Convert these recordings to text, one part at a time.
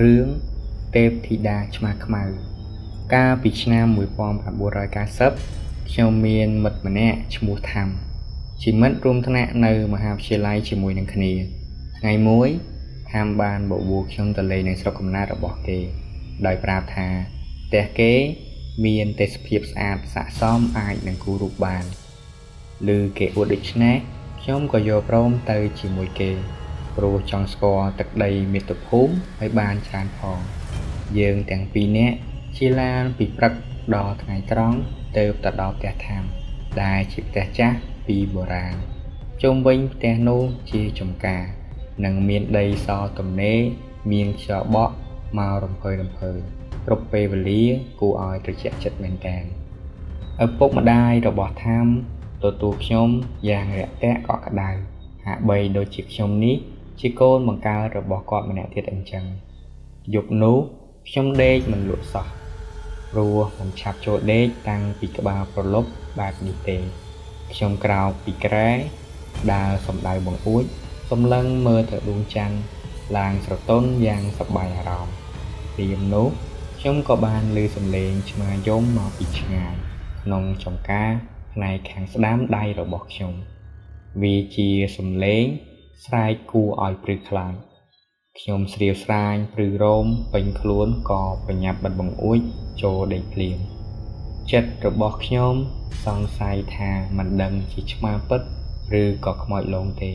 រឿងទេពធីតាឆ្មាខ្មៅកាលពីឆ្នាំ1990ខ្ញុំមានមិត្តម្នាក់ឈ្មោះថាំជាមិត្តរួមថ្នាក់នៅមហាវិទ្យាល័យជាមួយនឹងគ្នាថ្ងៃមួយថាំបានបបួលខ្ញុំទៅលេងនៅស្រុកកំណើតរបស់គេដោយប្រាប់ថាផ្ទះគេមានទេសភាពស្អាតស័ក្តិសមអាចនឹងគូររូបបានឮគេអួតដូច្នេះខ្ញុំក៏យកព្រមទៅជាមួយគេព្រោះចង់ស្គាល់ទឹកដីមាតុភូមិឲ្យបានច្រើនផងយើងទាំងពីរនាក់ជិះឡានពីព្រឹកដល់ថ្ងៃត្រង់ទើបទៅដល់ផ្ទះថាំដែលជាផ្ទះចាស់ពីបុរាណជុំវិញផ្ទះនោះជាចំការនិងមានដីសទំនេរមានខ្យល់បក់មករំភើយគ្រប់ពេលវេលាគួរឲ្យត្រជាក់ចិត្តមែនទែនឪពុកម្ដាយរបស់ថាំទទួលខ្ញុំយ៉ាងរាក់ទាក់កក់ក្ដៅហាក់បីដូចជាខ្ញុំនេះជាកូនបង្កើតរបស់គាត់ម្នាក់ទៀតអញ្ចឹងយប់នោះខ្ញុំដេកមិនលក់សោះព្រោះមិនឆាប់ចូលដេកតាំងពីក្បាលប្រឡប់បែបនេះទេខ្ញុំក្រោកពីគ្រែដើរសំដៅបង្អួចសម្លឹងមើលទៅដួងច័ន្ទឡើងស្រទន់យ៉ាងសប្បាយអារម្មណ៍ព្រាមនោះខ្ញុំក៏បានឮសំឡេងឆ្មាយំមកពីឆ្ងាយក្នុងចំការផ្នែកខាងស្ដាំដៃរបស់ខ្ញុំវាជាសំឡេងស្រែកគួរឲ្យព្រឺខ្លាំងខ្ញុំស្រាវស្រាញព្រឺរោមពេញខ្លួនក៏ប្រញាប់បិទបង្អួចចូលដេកភ្លាមចិត្តរបស់ខ្ញុំសង្ស័យថាមិនដឹងជាឆ្មាពិតឬក៏ខ្មោចលងទេ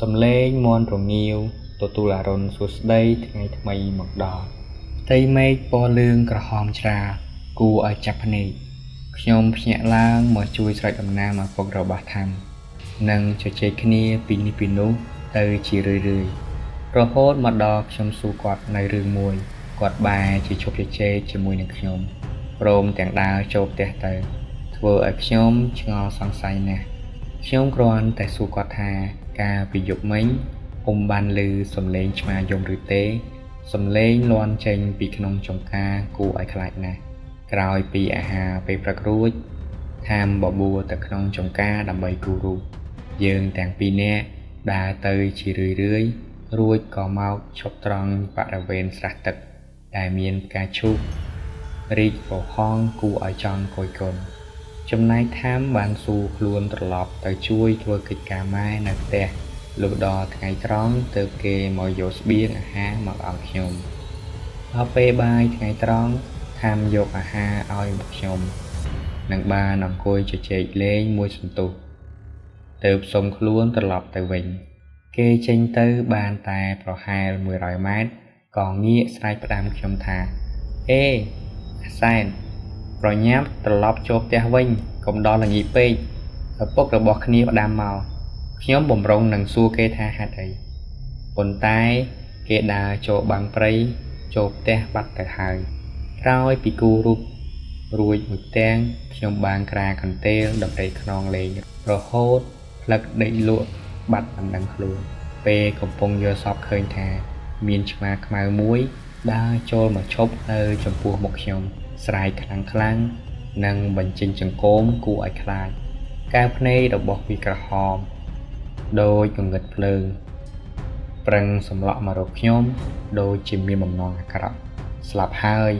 សំឡេងមាន់រងាវទទួលអរុណសួស្ដីថ្ងៃថ្មីមកដល់ផ្ទៃមេឃពណ៌លឿងក្រហមច្រាលគួរឲ្យចាប់ភ្នែកខ្ញុំភ្ញាក់ឡើងមកជួយស្រែកដំណើរមកពុករបស់ថាំនិងជជែកគ្នាពីនេះពីនោះទៅជារឿយរហូតមកដល់ខ្ញុំសួរគាត់នៅរឿងមួយគាត់បែរជាជប់ជជែកជាមួយនឹងខ្ញុំព្រមទាំងដើរចូលផ្ទះទៅធ្វើឲ្យខ្ញុំឆ្ងល់សង្ស័យណាស់ខ្ញុំគ្រាន់តែសួរគាត់ថាកាលពីយប់មិញបានឮសំឡេងឆ្មាយំឬទេសំឡេងលាន់ចេញពីក្នុងចំការគួរឲ្យខ្លាចណាស់ក្រោយពីអាហារពេលព្រឹករួចថាំបបួលទៅក្នុងចំការដើម្បីគូររូបយើងទាំងពីរនាក់ដើរទៅជារឿយរួចក៏មកឈប់ត្រង់បរិវេណស្រះទឹកដែលមានផ្កាឈូករីកប្រហោងគួរឲ្យចង់គយគន់ចំណែកថាំបានសួរខ្លួនត្រឡប់ទៅជួយធ្វើកិច្ចការម៉ែនៅផ្ទះលុះដល់ថ្ងៃត្រង់ទើបគេមកយកស្បៀងអាហារមកឲ្យខ្ញុំដល់ពេលបាយថ្ងៃត្រង់ថាំយកអាហារឲ្យមកខ្ញុំនិងបានអង្គុយជជែកលេងមួយសន្ទុះទើបសុំខ្លួនត្រឡប់ទៅវិញគេចេញទៅបានតែប្រហែល100ម៉ែត្រក៏ងាកស្រែកផ្ដាំខ្ញុំថាអេអាសែនប្រញាប់ត្រឡប់ចូលផ្ទះវិញកុំដល់ល្ងាចពេកឪពុករបស់គ្នាផ្ដាំមកខ្ញុំបំរុងនឹងសួរគេថាហេតុអីប៉ុន្តែគេដើរចូលបាំងព្រៃចូលផ្ទះបាត់ទៅហើយក្រោយពីគូររូបរួចមួយផ្ទាំងខ្ញុំបានក្រាកន្ទេលដើម្បីខ្នងលេងរហូតផ្លឹកដេកលក់បាត់មិនដឹងខ្លួនពេលកំពុងយល់សពឃើញថាមានឆ្មាខ្មៅមួយដើរចូលមកឈប់នៅចំពោះមុខខ្ញុំស្រែកខ្លាំងនិងបញ្ចេញចង្កូមគួរឲ្យខ្លាចកែវភ្នែករបស់វាក្រហមដូចកង្វិតភ្លើងប្រឹងសម្លក់មករកខ្ញុំដូចជាមានបំណងអាក្រក់ស្លាប់ហើយ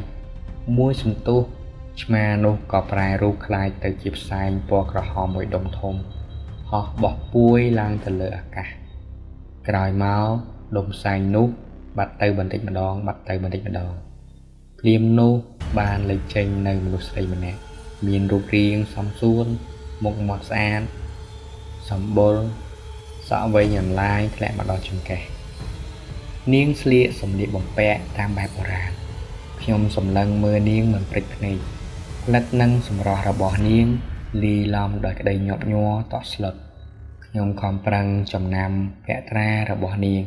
មួយសន្ទុះឆ្មានោះក៏ប្រែរូបខ្លាចទៅជាផ្សែងពណ៌ក្រហមមួយដុំធំហោះបោះពួយឡើងទៅលើអាកាសក្រោយមកដុំផ្សែងនោះបាត់ទៅបន្តិចម្ដងភ្លាមនោះបានលេចចេញនៅមនុស្សស្រីម្នាក់មានរូបរាងសមសួនមុខមាត់ស្អាតសម្បុរសក់វែងអន្លាយធ្លាក់មកដល់ចង្កេះនាងស្លៀកសម្លៀកបំពាក់តាមបែបបុរាណខ្ញុំសម្លឹងមើលនាងមិនព្រិចភ្នែកផ្លិតនឹងសម្រស់របស់នាងលីឡំដោយក្តីញាប់ញ័រតក់ស្លុតខ្ញុំខំប្រឹងចំណាំភក្ត្រារបស់នាង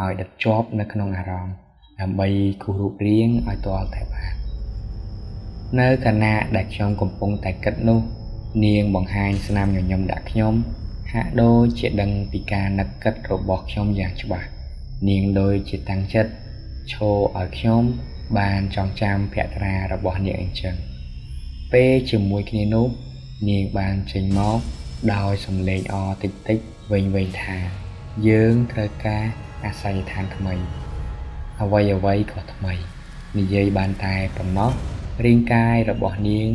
ឲ្យដិតជាប់នៅក្នុងអារម្មណ៍ដើម្បីគូររូបរាងឲ្យទាល់តែបាននៅខណៈដែលខ្ញុំកំពុងតែគិតនោះនាងបង្ហាញស្នាមញញឹមដាក់ខ្ញុំហាក់ដូចជាដឹងពីការនឹកគិតរបស់ខ្ញុំយ៉ាងច្បាស់នាងដូចជាតាំងចិត្តឈរឲ្យខ្ញុំបានចងចាំភក្ត្រារបស់នាងអញ្ចឹងពេលជាមួយគ្នានោះនាងបានចេញមកដោយសំឡេងអតិចៗវិញថាយើងត្រូវការអាសយដ្ឋានថ្មី អ្វីក៏ថ្មីនិយាយបានតែប៉ុណ្ណោះរាងកាយរបស់នាង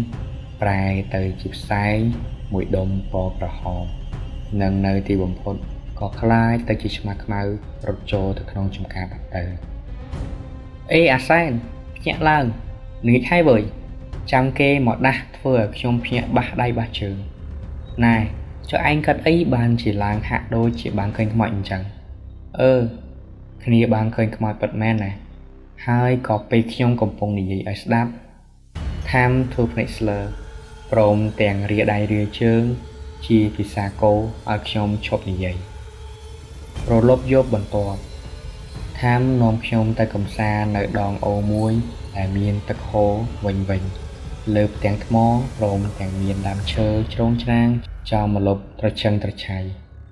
ប្រែទៅជាផ្សែងមួយដុំពណ៌ក្រហមនិងនៅទីបំផុតក៏คล้ายទៅជាឆ្មាខ្មៅរត់ចូលទៅក្នុងចំការបាត់ទៅអេអាសែនភ្ញាក់ឡើងល្ងាចហើយវើយចាំគេមកដាស់ធ្វើឲ្យខ្ញុំភ្ញាក់បាសដៃបាសជើងណែចុះឯងកាត់អីបានជាឡើងហាក់ដូចជាបានឃើញខ្មោចអញ្ចឹងគ្នាបានឃើញខ្មោចពិតមែនណាហើយក៏ពេលខ្ញុំកំពុងនិយាយឲ្យស្ដាប់ថាមធ្វើភ្នែកស្លើព្រមទាំងរាដៃរាជើងជាភាសាគោឲ្យខ្ញុំឈប់និយាយរលប់យប់បន្ទាប់ថាមនាំខ្ញុំទៅកំសាន្តនៅដងអូរមួយដែលមានទឹកហូរវិញលើផ្ទាំងថ្មព្រមទាំងមានដើមឈើជ្រោងច្រាងចំម្លប់ត្រឈឹងត្រឆៃ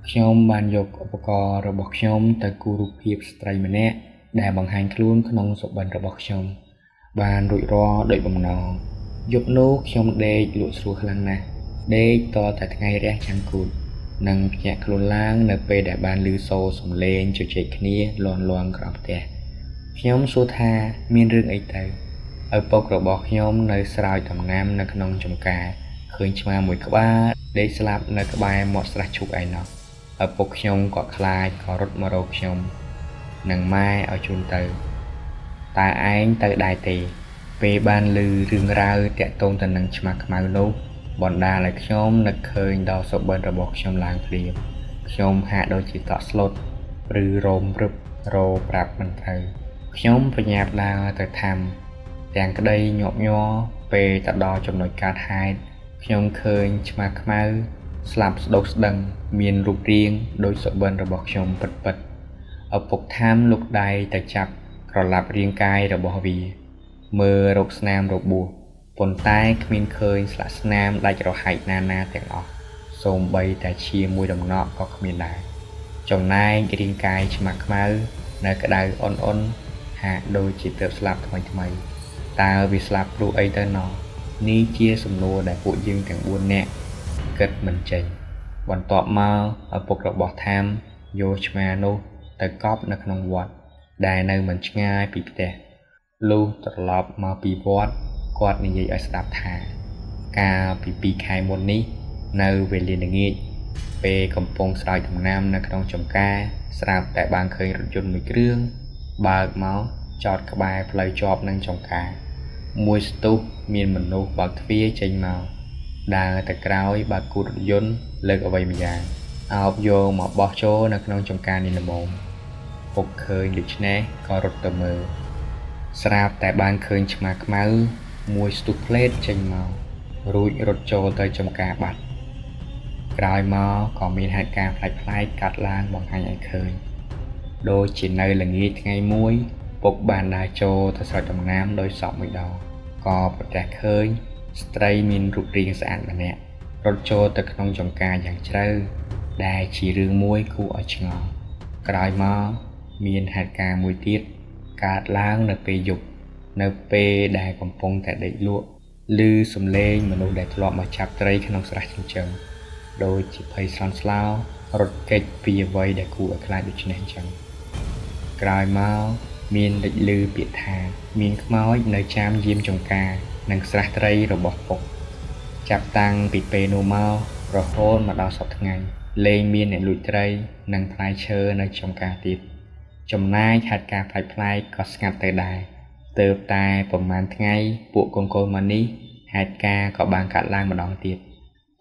ខ្ញុំបានយកឧបករណ៍របស់ខ្ញុំទៅគូររូបភាពស្ត្រីម្នាក់ដែលបង្ហាញខ្លួនក្នុងសុបិនរបស់ខ្ញុំបានរួចរាល់ដោយបំណងយប់នោះខ្ញុំដេកលក់ស្រួលខ្លាំងណាស់ដេកតតែថ្ងៃរះចាំគូតនិងភ្ញាក់ខ្លួនឡើងនៅពេលដែលបានឮសូរសំឡេងជជែកគ្នាលាន់ក្រោមផ្ទះខ្ញុំសួរថាមានរឿងអីទៅឪពុករបស់ខ្ញុំនៅស្រោចដំណាំនៅក្នុងចំការឃើញឆ្មាមួយក្បាលដេកស្លាប់នៅក្បែរមាត់ស្រះឈូកឯណោះឪពុកខ្ញុំក៏ខ្លាចក៏រត់មករកខ្ញុំនិងម៉ែឲ្យជូនទៅតើឯងទៅដែរទេពេលបានឮរឿងរ៉ាវតាក់ទងទៅនឹងឆ្មាខ្មៅនោះបណ្ដាលឲ្យខ្ញុំនឹកឃើញដល់សុបិនរបស់ខ្ញុំឡើងភ្លាមខ្ញុំហាក់ដូចជាតក់ស្លុតឬរោមរឹបរោប្រាប់មិនត្រូវខ្ញុំប្រញាប់ដើរទៅថាំទាំងក្តីញាប់ញ័រពេលទៅដល់ចំណុចកើតហេតុខ្ញុំឃើញឆ្មាខ្មៅស្លាប់ស្ដុកស្ដឹងមានរូបរាងដូចសុបិនរបស់ខ្ញុំពិតឪពុកថាមលុកដៃទៅចាប់ក្រឡាប់រាងកាយរបស់វាមើលរកស្នាមរបួសប៉ុន្តែគ្មានឃើញស្លាកស្នាមដាច់រហែកណាទាំងអស់សូម្បីតែឈាមមួយដំណក់ក៏គ្មានដែរចំណែករាងកាយឆ្មាខ្មៅនៅក្តៅអន់ហាក់ដូចជាទើបស្លាប់ថ្មីតើវាស្លាប់ព្រោះអីទៅណោះនេះជាសំណួរដែលពួកយើងទាំង4នាក់គិតមិនចេញបន្ទាប់មកឪពុករបស់ថាមយកឆ្មានោះទៅកប់នៅក្នុងវត្តដែលនៅមិនឆ្ងាយពីផ្ទះលុះត្រឡប់មកពីវត្តគាត់និយាយឲ្យស្ដាប់ថាកាលពី2ខែមុននេះនៅវេលាល្ងាចពេលកំពុងស្រោចដំណាំនៅក្នុងចម្ការស្រាប់តែបានឃើញរថយន្តមួយគ្រឿងបើកមកចតក្បែរផ្លូវជាប់នឹងចម្ការមួយស្ទុះមានមនុស្សបើកទ្វារចេញមកដើរទៅក្រោយបើកគូររថយន្តលើកអ្វីម្យ៉ាងអោបយកមកបោះចូលនៅក្នុងចម្ការនេះល្មមពុកឃើញដូច្នេះក៏រត់ទៅមើលស្រាប់តែបានឃើញឆ្មាខ្មៅមួយស្ទុះផ្លេតចេញមករួចរត់ចូលទៅចម្ការបាត់ក្រោយមកក៏មានហេតុការណ៍ប្លែកៗកាត់ឡើងបង្ហាញឲ្យឃើញដូចជានៅល្ងាចថ្ងៃមួយពុកបានដើរចូលទៅស្រោចដំណាំដោយសពមួយដងក៏ប្រទះឃើញស្ត្រីមានរូបរាងស្អាតម្នាក់រត់ចូលទៅក្នុងចម្ការយ៉ាងជ្រៅដែលជារឿងមួយគួរឲ្យឆ្ងល់ក្រោយមកមានហេតុការណ៍មួយទៀតកើតឡើងនៅពេលយប់នៅពេលដែលកំពុងតែដេកលក់ឮសំឡេងមនុស្សដែលធ្លាប់មកចាប់ត្រីក្នុងស្រះចិញ្ចឹមដូចជាភ័យស្លន់ស្លោរត់គេចពីអ្វីដែលគួរឲ្យខ្លាចដូចនេះអញ្ចឹងក្រោយមកមានលេចឮពាក្យថាមានខ្មោចនៅចាមយាមចម្ការនិងស្រះត្រីរបស់ពុកចាប់តាំងពីពេលនោះមករហូតមកដល់សប្តាហ៍ថ្ងៃលែងមានអ្នកលួចត្រីនិងផ្លែឈើនៅចម្ការទៀតចំណែកហេតុការណ៍ប្លែកៗក៏ស្ងាត់ទៅដែរទើបតែប្រហែលថ្ងៃពួកកូនមកនេះហេតុការណ៍ក៏បានកាត់ឡើងម្ដងទៀត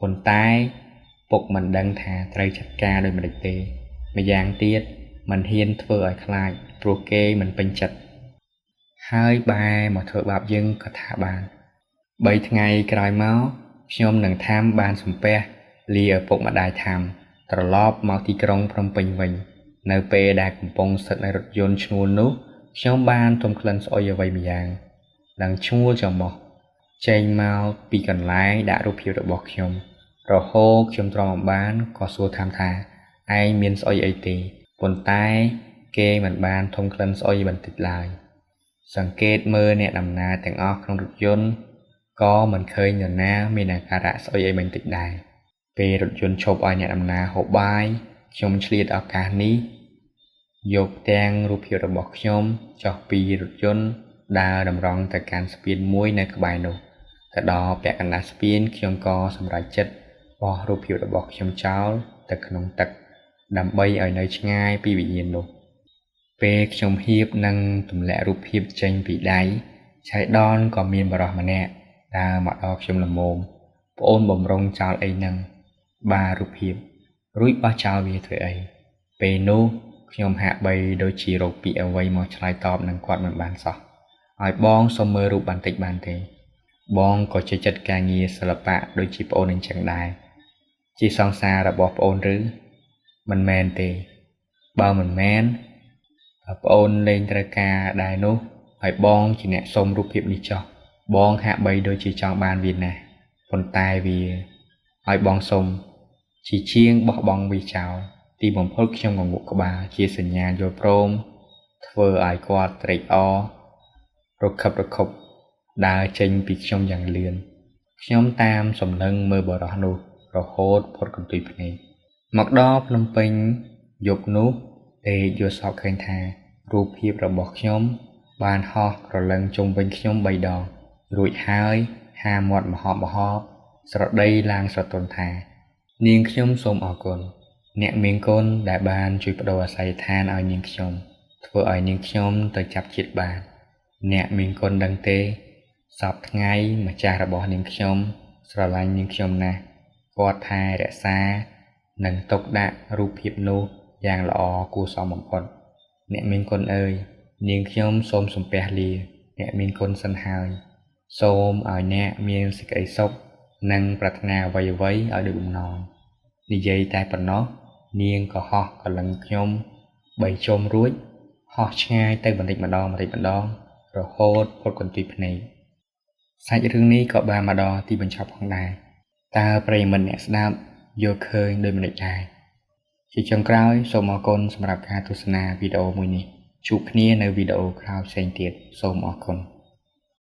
ប៉ុន្តែពុកមិនដឹងថាត្រូវចាត់ការដូចម្តេចទេម្យ៉ាងទៀតមិនហ៊ានធ្វើឲ្យខ្លាចព្រោះគេមិនពេញចិត្តហើយបែរមកធ្វើបាបយើងក៏ថាបាន3ថ្ងៃក្រោយមកខ្ញុំនឹងថាមបានសំពះលាឪពុកម្ដាយថាមត្រឡប់មកទីក្រុងភ្នំពេញវិញនៅពេលដែលកំពុងស្ថិតនៅរថយន្តឈ្នួលនោះខ្ញុំបានទំក្លិនស្អុយអ្វីម្យ៉ាងឡើងឈ្ងួលចំមុះចេញមកពីកន្លែងដាក់រូបភាពរបស់ខ្ញុំរហូតខ្ញុំទ្រាំមិនបានក៏សួរថាមថាឯងមានស្អុយអីទេប៉ុន្តែគេមិនបានធំក្លិនស្អុយបន្តិចឡើយសង្កេតមើលអ្នកដំណើរទាំងអស់ក្នុងរថយន្តក៏មិនឃើញនរណាមានអាការៈស្អុយអីបន្តិចដែរពេលរថយន្តឈប់ឲ្យអ្នកដំណើរហូបបាយខ្ញុំឆ្លៀតឱកាសនេះ យកទាំងរូបភាពរបស់ខ្ញុំចុះពីរថយន្តដើរតម្រង់ទៅកាន់ស្ពានមួយនៅក្បែរនោះទៅដល់ពាក់កណ្ដាលស្ពានខ្ញុំក៏សម្រេចចិត្តបោះរូបភាពរបស់ខ្ញុំចោលទៅក្នុងទឹកដើម្បីឲ្យនៅឆ្ងាយពីវិញ្ញាណនោះពេលខ្ញុំហៀបនឹងទម្លាក់រូបភាពចេញពីដៃឆៃដនក៏មានបរិសម្នាក់ដើរមកដល់ខ្ញុំល្មមប្អូនបំរុងចោលអីនឹងបាទរូបភាពរួចបោះចោលវាធ្វើអីពេលនោះខ្ញុំហាក់បីដូចជារកពាក្យអ្វីមកឆ្លើយតបនឹងគាត់មិនបានសោះឲ្យបងសុំមើលរូបបន្តិចបានទេបងក៏ចូលចិត្តការងារសិល្បៈដូចជាប្អូនអញ្ចឹងដែរជាសង្សាររបស់ប្អូនឬមិនមែនទេបើមិនមែនប្អូនលេងត្រូវការដែរនោះហើយបងជាអ្នកសុំរូបភាពនេះចោះបងហាក់បីដូចជាចង់បានវាណាស់ប៉ុន្តែវាឲ្យបងសុំជាជាងបោះបង់វាចោលទីបំផុតខ្ញុំងងក់ក្បាលជាសញ្ញាយល់ព្រមធ្វើឲ្យគាត់ត្រេកអររខិបរខុបដើរចេញពីខ្ញុំយ៉ាងលឿនខ្ញុំតាមសម្លឹងមើលបរិសនោះរហូតផុតកន្ទុយភ្នែកមកដល់ភ្នំពេញយប់នោះទេយល់សពឃើញថារូបភាពរបស់ខ្ញុំបានហោះក្រឡឹងជុំវិញខ្ញុំ3ដងរួចហើយហាមាត់មហប់ស្រដីឡើងស្រទន់ថានាងខ្ញុំសូមអរគុណអ្នកមានគុណដែលបានជួយបដូរអាស័យដ្ឋានឲ្យនាងខ្ញុំធ្វើឲ្យនាងខ្ញុំទៅចាប់ជាតិបានអ្នកមានគុណដឹងទេសពថ្ងៃម្ចាស់របស់នាងខ្ញុំស្រឡាញ់នាងខ្ញុំណាស់គាត់ថែរក្សានិងទុកដាក់រូបភាពនោះយ៉ាងល្អគួរសមបំផុតអ្នកមានគុណអើយនាងខ្ញុំសូមសំពះលាអ្នកមានគុណសិនហើយសូមឲ្យអ្នកមានសេចក្តីសុខនិងប្រាថ្នាអ្វីៗឲ្យដូចបំណងនិយាយតែប៉ុណ្ណោះនាងក៏ហោះកលឹងខ្ញុំ3ជុំរួចហោះឆ្ងាយទៅបន្តិចម្ដងរហូតផុតកន្ទុយភ្នែកសាច់រឿងនេះក៏បានមកដល់ទីបញ្ចប់ផងដែរតើប្រិយមិត្តអ្នកស្ដាប់យល់ឃើញដូចម្តេចដែរជាចុងក្រោយសូមអរគុណសម្រាប់ការទស្សនាវីដេអូមួយនេះជួបគ្នានៅវីដេអូក្រោយផ្សេងទៀតសូមអរគុណ